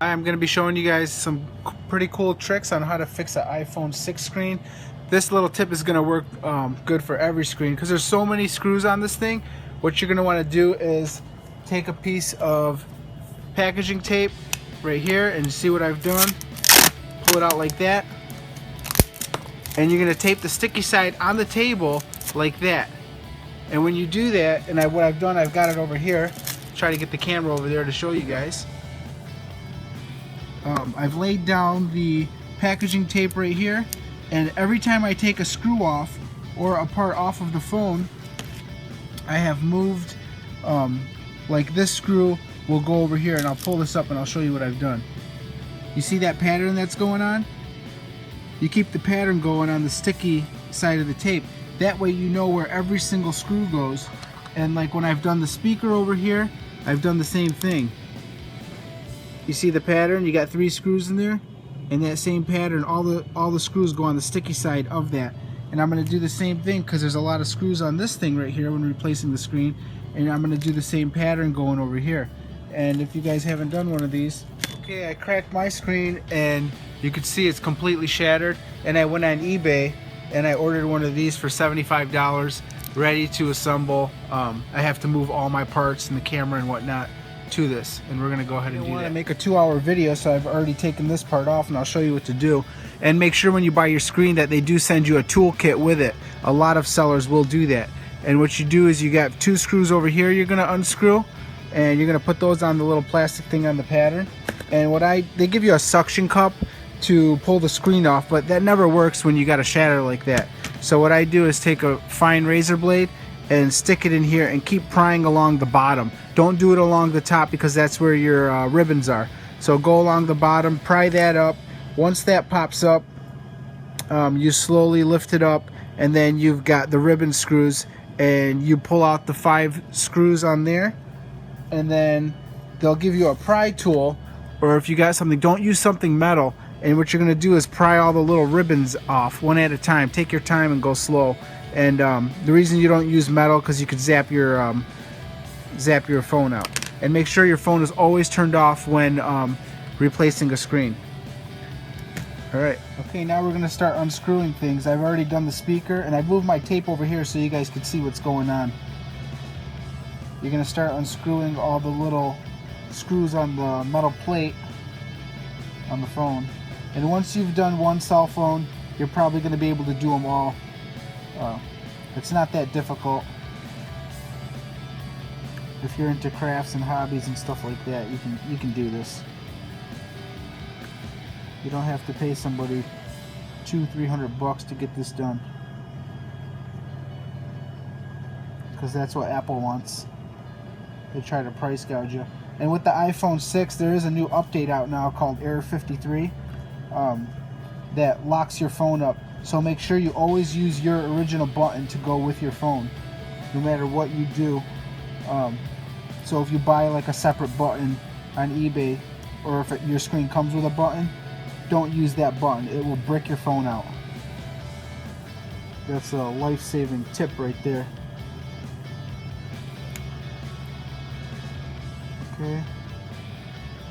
I'm going to be showing you guys some pretty cool tricks on how to fix an iPhone 6 screen. This little tip is going to work good for every screen because there's so many screws on this thing. What you're going to want to do is take a piece of packaging tape right here and see what I've done. Pull it out like that. And you're going to tape the sticky side on the table like that. And when you do that, and what I've done, I've got it over here. Try to get the camera over there to show you guys. I've laid down the packaging tape right here, and every time I take a screw off or a part off of the phone, I have moved, like this screw will go over here, and I'll pull this up and I'll show you what I've done. You see that pattern that's going on? You keep the pattern going on the sticky side of the tape. That way you know where every single screw goes. And like when I've done the speaker over here, I've done the same thing. You see the pattern? You got 3 screws in there, and that same pattern, all the screws go on the sticky side of that. And I'm going to do the same thing because there's a lot of screws on this thing right here when replacing the screen, and I'm going to do the same pattern going over here. And if you guys haven't done one of these, okay, I cracked my screen and you can see it's completely shattered, and I went on eBay and I ordered one of these for $75, ready to assemble. I have to move all my parts and the camera and whatnot to this, and we're gonna go ahead and do that. I want to make a 2-hour video, so I've already taken this part off, and I'll show you what to do. And make sure when you buy your screen that they do send you a toolkit with it. A lot of sellers will do that. And what you do is you got 2 screws over here you're gonna unscrew, and you're gonna put those on the little plastic thing on the pattern. And they give you a suction cup to pull the screen off, but that never works when you got a shatter like that. So what I do is take a fine razor blade and stick it in here and keep prying along the bottom. Don't do it along the top because that's where your ribbons are. So go along the bottom, pry that up. Once that pops up, you slowly lift it up, and then you've got the ribbon screws, and you pull out the 5 screws on there, and then they'll give you a pry tool, or if you got something, don't use something metal. And what you're going to do is pry all the little ribbons off one at a time. Take your time and go slow. And the reason you don't use metal because you could zap your phone out. And make sure your phone is always turned off when replacing a screen. Alright, okay, now we're going to start unscrewing things. I've already done the speaker, and I've moved my tape over here so you guys can see what's going on. You're going to start unscrewing all the little screws on the metal plate on the phone. And once you've done one cell phone, you're probably going to be able to do them all. It's not that difficult. If you're into crafts and hobbies and stuff like that, you can do this. You don't have to pay somebody $200-300 to get this done, because that's what Apple wants. They try to price gouge you. And with the iPhone 6, there is a new update out now called Error 53 that locks your phone up. So make sure you always use your original button to go with your phone, no matter what you do. So if you buy like a separate button on eBay, or if your screen comes with a button, don't use that button. It will brick your phone out. That's a life-saving tip right there. Okay.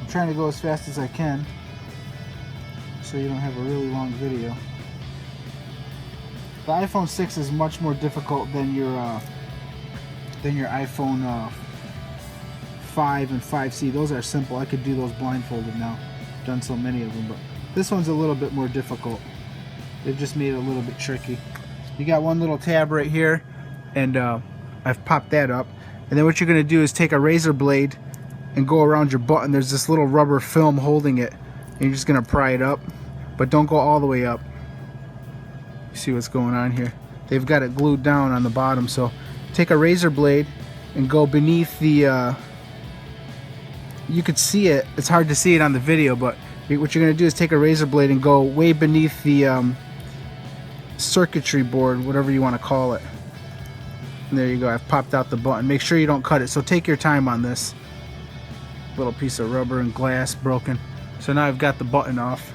I'm trying to go as fast as I can so you don't have a really long video. The iPhone 6 is much more difficult than your iPhone 5 and 5C. Those are simple. I could do those blindfolded now. I've done so many of them, but this one's a little bit more difficult. They've just made it a little bit tricky. You got one little tab right here, and I've popped that up. And then what you're going to do is take a razor blade and go around your button. There's this little rubber film holding it, and you're just going to pry it up, but don't go all the way up. You see what's going on here? They've got it glued down on the bottom, so take a razor blade and go beneath the you could see it. It's hard to see it on the video, but what you're going to do is take a razor blade and go way beneath the circuitry board, whatever you want to call it. And there you go. I've popped out the button. Make sure you don't cut it, so take your time on this. Little piece of rubber and glass broken. So now I've got the button off.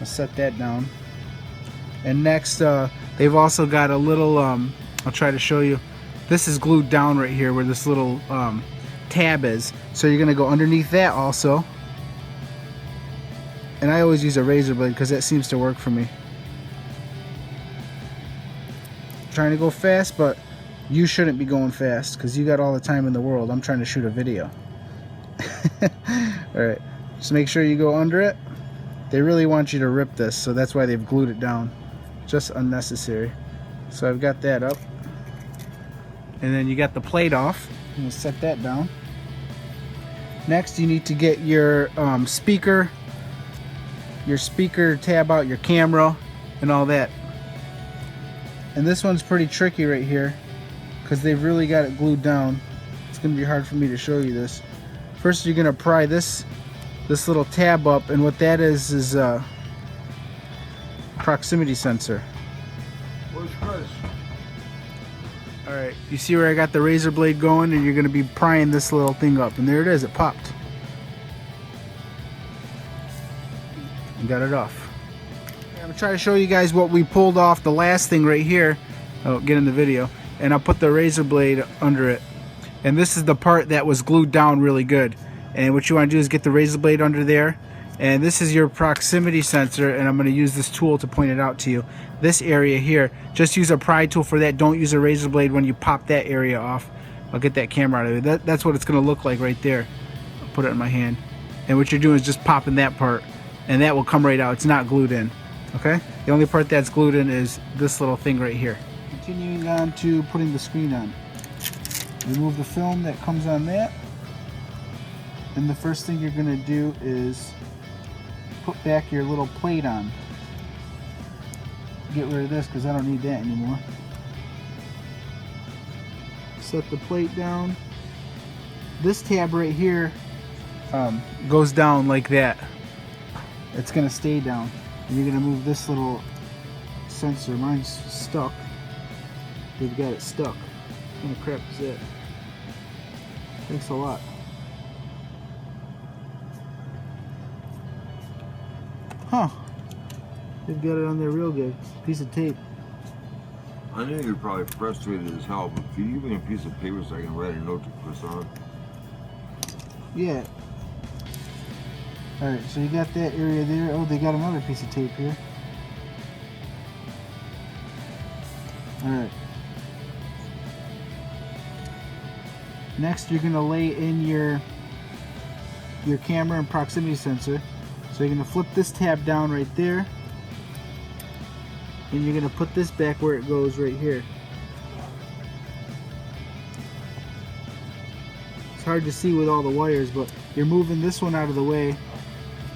I'll set that down. And next, they've also got a little, I'll try to show you. This is glued down right here where this little tab is. So you're going to go underneath that also. And I always use a razor blade because that seems to work for me. Trying to go fast, but you shouldn't be going fast because you got all the time in the world. I'm trying to shoot a video. Alright, just make sure you go under it. They really want you to rip this, so that's why they've glued it down. Just unnecessary. So I've got that up. And then you got the plate off. I'm going to set that down. Next you need to get your speaker tab out, your camera, and all that. And this one's pretty tricky right here because they've really got it glued down. It's going to be hard for me to show you this. First you're going to pry this little tab up, and what that is a proximity sensor. Where's Chris? Alright, you see where I got the razor blade going, and you're going to be prying this little thing up, and there it is, it popped. And got it off. I'm going to try to show you guys what we pulled off the last thing right here. I'll get in the video, and I'll put the razor blade under it. And this is the part that was glued down really good. And what you want to do is get the razor blade under there, and this is your proximity sensor, and I'm going to use this tool to point it out to you. This area here, just use a pry tool for that. Don't use a razor blade when you pop that area off. I'll get that camera out of it. That's what it's going to look like right there. I'll put it in my hand, and what you're doing is just popping that part, and that will come right out. It's not glued in. Okay, the only part that's glued in is this little thing right here. Continuing on to putting the screen on. Remove the film that comes on that. And the first thing you're going to do is put back your little plate on. Get rid of this because I don't need that anymore. Set the plate down. This tab right here goes down like that. It's going to stay down. And you're going to move this little sensor. Mine's stuck. They've got it stuck. What kind of crap is that? Thanks a lot. Huh. They've got it on there real good. Piece of tape. I know you're probably frustrated as hell, but can you give me a piece of paper so I can write a note to Chris on? Yeah. Alright, so you got that area there. Oh, they got another piece of tape here. Alright. Next, you're going to lay in your camera and proximity sensor. So you're going to flip this tab down right there, and you're going to put this back where it goes right here. It's hard to see with all the wires, but you're moving this one out of the way,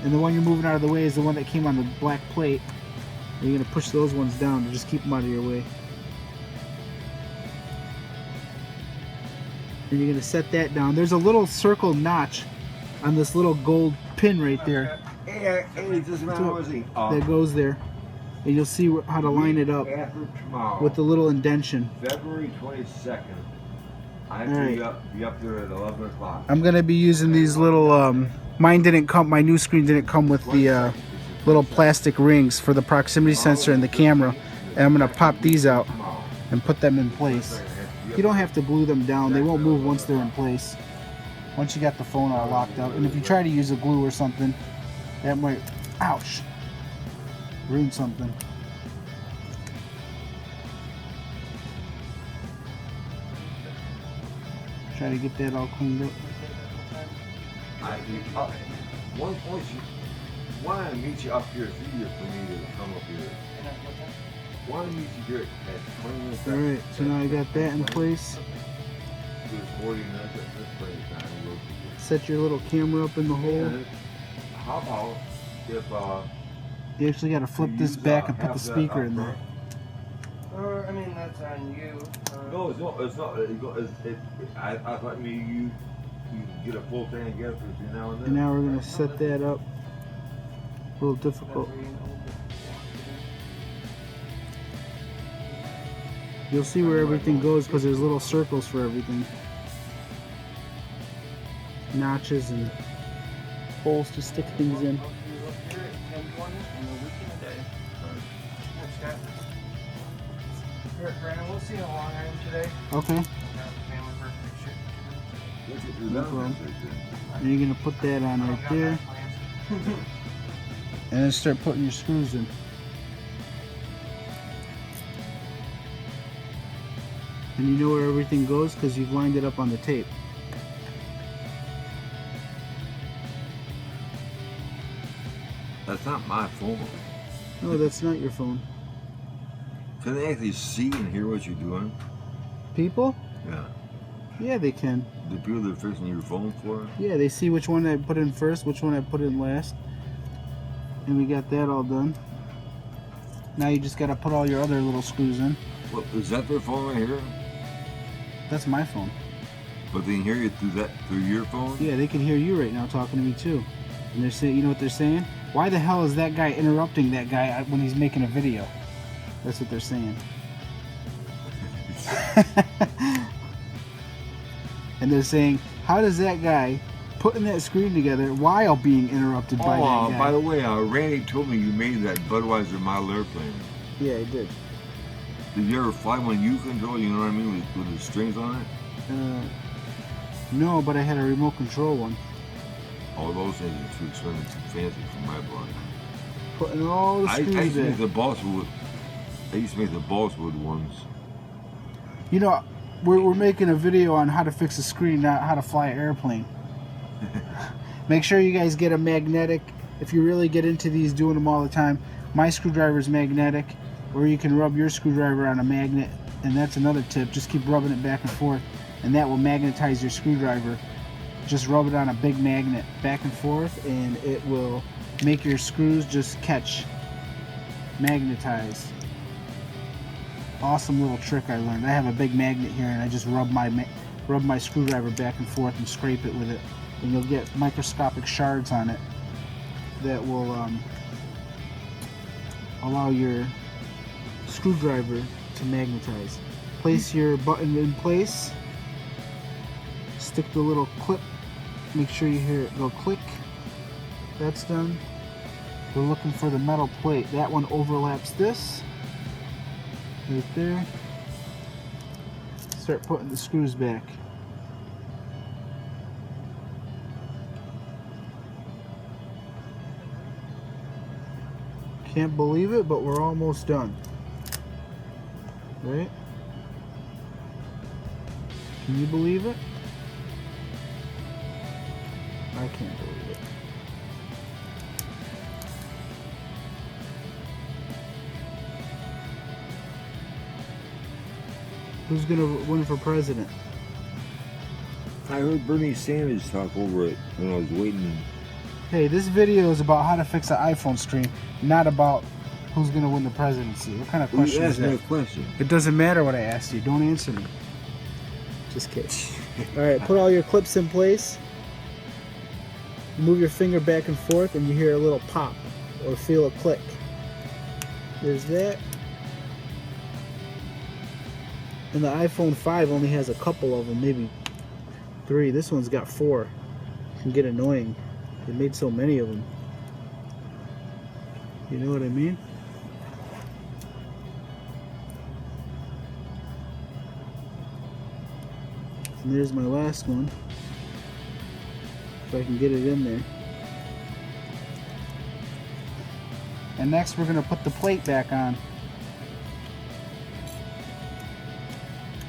and the one you're moving out of the way is the one that came on the black plate. And you're going to push those ones down to just keep them out of your way. And you're going to set that down. There's a little circle notch on this little gold pin right there. That goes there, and you'll see how to line it up with the little indentation. February 22nd. I have to be up there at 11 o'clock. I'm gonna be using these little. Mine didn't come. My new screen didn't come with the little plastic rings for the proximity sensor and the camera, and I'm gonna pop these out and put them in place. You don't have to glue them down. They won't move once they're in place. Once you got the phone all locked up, and if you try to use a glue or something, that might, ouch, ruin something. Try to get that all cleaned up. Why don't I meet you up here? It's easier for me to come up here. Why don't I meet you here at 20 minutes? Alright, so now I got that in place. Set your little camera up in the hole. How about if you actually got to flip this back and put the speaker in there. I mean, that's on you. No, it's not. I thought maybe you get a full thing together between now and then. And now we're going to set that up. A little difficult. You'll see where everything goes because there's little circles for everything. Notches and holes to stick things in. We'll see how long I am today. Okay. No problem. And you're going to put that on right there. and then start putting your screws in. And you know where everything goes because you've lined it up on the tape. That's not my phone. No, that's not your phone. Can they actually see and hear what you're doing? People? Yeah. Yeah, they can. The people that are fixing your phone for? Yeah, they see which one I put in first, which one I put in last. And we got that all done. Now you just gotta put all your other little screws in. What, is that their phone right here? That's my phone. But they can hear you through your phone? Yeah, they can hear you right now talking to me too. And they're saying, you know what they're saying? Why the hell is that guy interrupting that guy when he's making a video? That's what they're saying. And they're saying, how does that guy putting that screen together while being interrupted by that guy? By the way, Randy told me you made that Budweiser model airplane. Yeah, I did. Did you ever fly one you control, you know what I mean, with the strings on it? No, but I had a remote control one. Oh, those things are too expensive, too fancy for my blood. Putting all the I screws used to in. make the Bosswood. I used to make the Bosswood ones. You know, we're making a video on how to fix a screen, not how to fly an airplane. Make sure you guys get a magnetic. If you really get into these, doing them all the time, my screwdriver is magnetic, or you can rub your screwdriver on a magnet, and that's another tip. Just keep rubbing it back and forth, and that will magnetize your screwdriver. Just rub it on a big magnet back and forth, and it will make your screws just catch, magnetize. Awesome little trick I learned. I have a big magnet here, and I just rub my screwdriver back and forth and scrape it with it, and you'll get microscopic shards on it that will allow your screwdriver to magnetize. Place your button in place. Stick the little clip. Make sure you hear it go click. That's done. We're looking for the metal plate. That one overlaps this. Right there. Start putting the screws back. Can't believe it, but we're almost done. Right? Can you believe it? I can't believe it. Who's gonna win for president? I heard Bernie Sanders talk over it when I was waiting. Hey, this video is about how to fix an iPhone screen, not about who's gonna win the presidency. What kind of question You is asked me a that? question. It doesn't matter what I asked you. Don't answer me. Just kidding. All right, put all your clips in place. Move your finger back and forth, and you hear a little pop or feel a click. There's that. And the iPhone 5 only has a couple of them, maybe 3. This one's got 4. It can get annoying. They made so many of them. You know what I mean? And there's my last one. If I can get it in there. And next we're going to put the plate back on.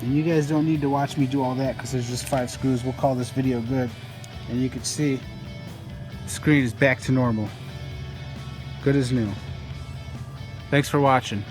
And you guys don't need to watch me do all that because there's just 5 screws. We'll call this video good. And you can see the screen is back to normal. Good as new. Thanks for watching.